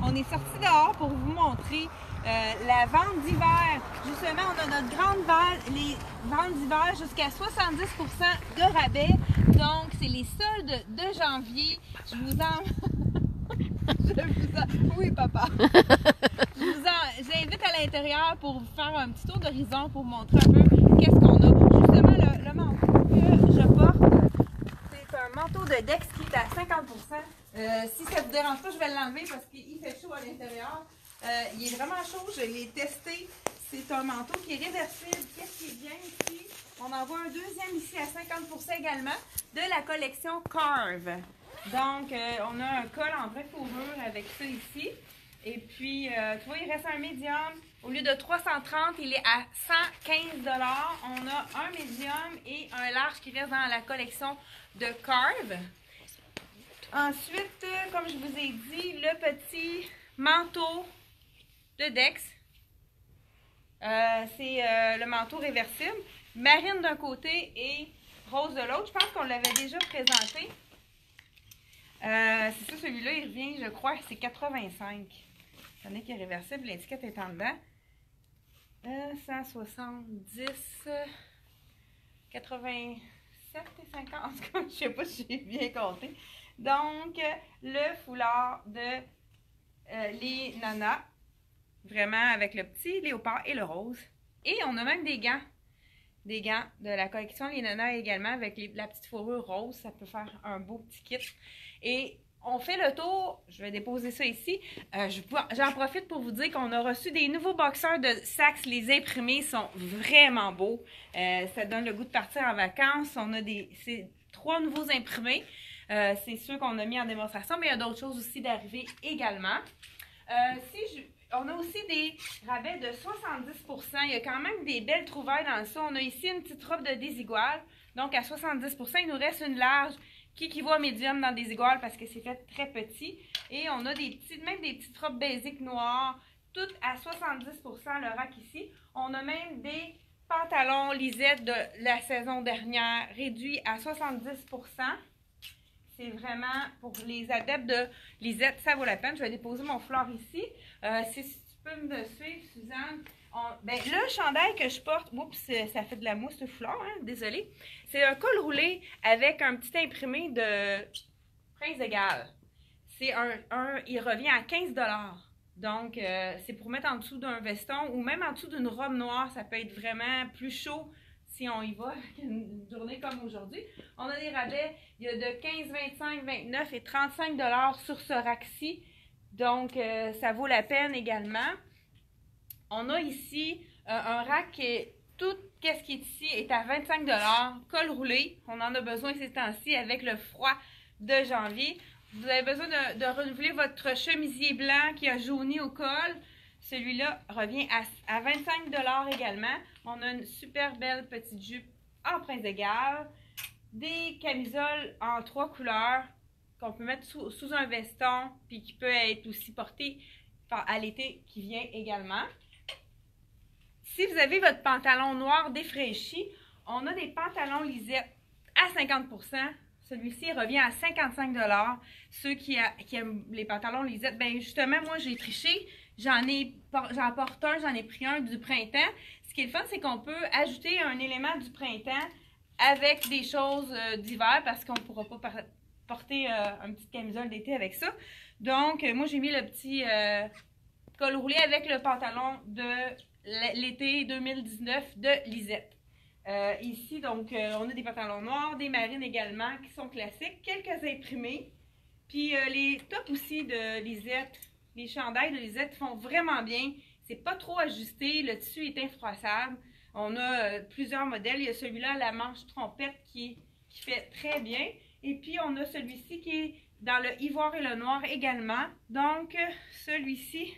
On est sorti dehors pour vous montrer la vente d'hiver. Justement, on a notre grande vente, les ventes d'hiver jusqu'à 70% de rabais. Donc, c'est les soldes de janvier. Je vous en... Oui, papa. J'invite à l'intérieur pour vous faire un petit tour d'horizon pour vous montrer un peu qu'est-ce qu'on a. Justement, le manteau que je porte, c'est un manteau de Dex qui est à 50%. Si ça ne vous dérange pas, je vais l'enlever parce qu'il fait chaud à l'intérieur. Il est vraiment chaud, je l'ai testé. C'est un manteau qui est réversible. Qu'est-ce qui est bien ici? On en voit un deuxième ici à 50% également de la collection Carve. Donc, on a un col en vraie fourrure avec ça ici. Et puis, tu vois, il reste un médium. Au lieu de 330, il est à 115 $. On a un médium et un large qui reste dans la collection de Carve. Ensuite, comme je vous ai dit, le petit manteau de Dex. C'est le manteau réversible. Marine d'un côté et rose de l'autre. Je pense qu'on l'avait déjà présenté. C'est ça, celui-là, il revient, je crois, c'est 85. J'en ai qui est réversible, l'étiquette est en dedans. 170, 87 et 50, comme je sais pas si j'ai bien compté. Donc, le foulard de les nanas, vraiment avec le petit léopard et le rose. Et on a même des gants de la collection Les Nanas également avec la petite fourrure rose. Ça peut faire un beau petit kit. Et on fait le tour. Je vais déposer ça ici. J'en profite pour vous dire qu'on a reçu des nouveaux boxeurs de Saks. Les imprimés sont vraiment beaux. Ça donne le goût de partir en vacances. On a ces 3 nouveaux imprimés. C'est ceux qu'on a mis en démonstration, mais il y a d'autres choses aussi d'arriver également. On a aussi des rabais de 70%. Il y a quand même des belles trouvailles dans ça. On a ici une petite robe de désigual. Donc, à 70%, il nous reste une large qui équivaut à médium dans désigual parce que c'est fait très petit. Et on a même des petites robes basiques noires, toutes à 70%, le rack ici. On a même des pantalons Lisette de la saison dernière, réduits à 70%. C'est vraiment pour les adeptes de Lisette, ça vaut la peine. Je vais déposer mon foulard ici. Si tu peux me suivre, Suzanne. Le chandail que je porte, oups, ça fait de la mousse, ce foulard, hein, désolé. C'est un col roulé avec un petit imprimé de Prince de Galles. Il revient à 15 $. Donc, c'est pour mettre en dessous d'un veston ou même en dessous d'une robe noire. Ça peut être vraiment plus chaud si on y va avec une journée comme aujourd'hui. On a des rabais, il y a de 15, 25, 29 et 35 $ sur ce rack-ci. Donc, ça vaut la peine également. On a ici un rack qui est tout ce qui est ici est à 25 $. Col roulé, on en a besoin ces temps-ci avec le froid de janvier. Vous avez besoin de renouveler votre chemisier blanc qui a jauni au col. Celui-là revient à 25 $ également. On a une super belle petite jupe en Prince de Galles. Des camisoles en 3 couleurs qu'on peut mettre sous un veston puis qui peut être aussi porté à l'été qui vient également. Si vous avez votre pantalon noir défraîchi, on a des pantalons Lisette à 50%. Celui-ci revient à 55 $. Ceux qui aiment les pantalons Lisette, ben justement, moi j'ai triché. J'en porte un, j'en ai pris un du printemps. Ce qui est le fun, c'est qu'on peut ajouter un élément du printemps avec des choses d'hiver parce qu'on ne pourra pas porter une petite camisole d'été avec ça. Donc, moi j'ai mis le petit col roulé avec le pantalon de l'été 2019 de Lisette. Ici, donc, on a des pantalons noirs, des marines également qui sont classiques, quelques imprimés. Puis les tops aussi de Lisette, les chandails de Lisette font vraiment bien. C'est pas trop ajusté, le tissu est infroissable. On a plusieurs modèles. Il y a celui-là à la manche trompette qui fait très bien. Et puis on a celui-ci qui est dans le ivoire et le noir également. Donc celui-ci,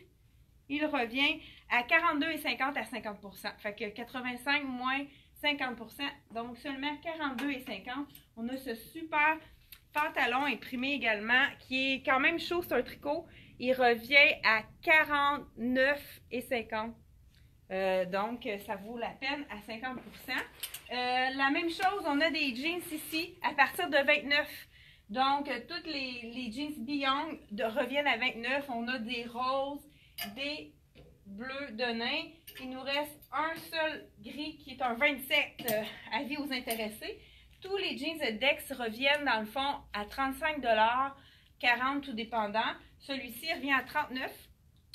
il revient à 42,50 à 50%. Fait que 85 moins 50%, donc seulement 42,50. On a ce super pantalon imprimé également, qui est quand même chaud, c'est un tricot. Il revient à 49,50. Donc, ça vaut la peine à 50%. La même chose, on a des jeans ici à partir de 29 Donc, toutes les jeans Beyond reviennent à 29. On a des roses, des bleus de nain. Il nous reste un seul gris qui est un 27, avis aux intéressés. Tous les jeans Dex reviennent dans le fond à 35 $, 40 tout dépendant. Celui-ci revient à 39.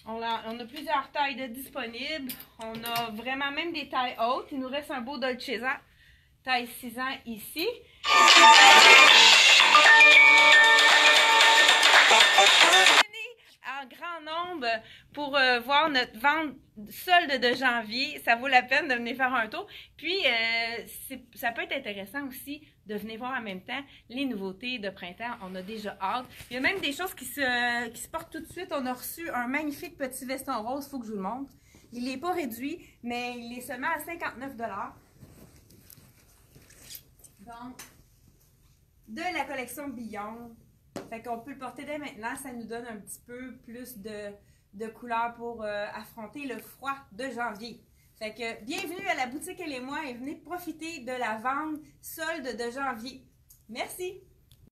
On a plusieurs tailles de disponibles. On a vraiment même des tailles hautes. Il nous reste un beau Dolcezza, taille 6 ans ici. En grand nombre pour voir notre vente solde de janvier. Ça vaut la peine de venir faire un tour. Puis, ça peut être intéressant aussi de venir voir en même temps les nouveautés de printemps. On a déjà hâte. Il y a même des choses qui se portent tout de suite. On a reçu un magnifique petit veston rose. Il faut que je vous le montre. Il n'est pas réduit, mais il est seulement à 59 $. Donc, de la collection Beyond. Fait qu'on peut le porter dès maintenant, ça nous donne un petit peu plus de couleurs pour affronter le froid de janvier. Fait que bienvenue à la boutique Elle et moi et venez profiter de la vente solde de janvier. Merci!